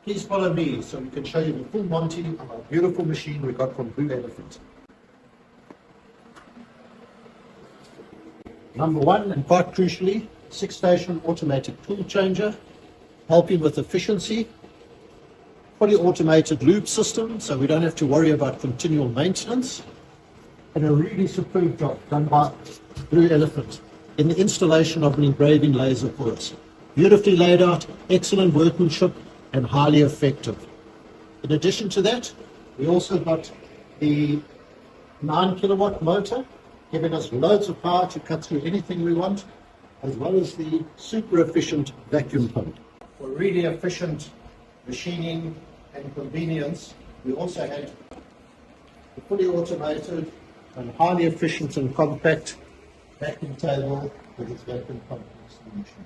Please follow me so we can show you the full Monty of our beautiful machine we got from Blue Elephant. Number one, and quite crucially, 6-station automatic tool changer, helping with efficiency, fully automated lube system, so we don't have to worry about continual maintenance, and a really superb job done by Blue Elephant in the installation of an engraving laser for us. Beautifully laid out, excellent workmanship, and highly effective. In addition to that, we also got the 9-kilowatt motor, giving us loads of power to cut through anything we want, as well as the super efficient vacuum pump. For really efficient machining and convenience, we also had the fully automated and highly efficient and compact vacuum table with its vacuum pump solution.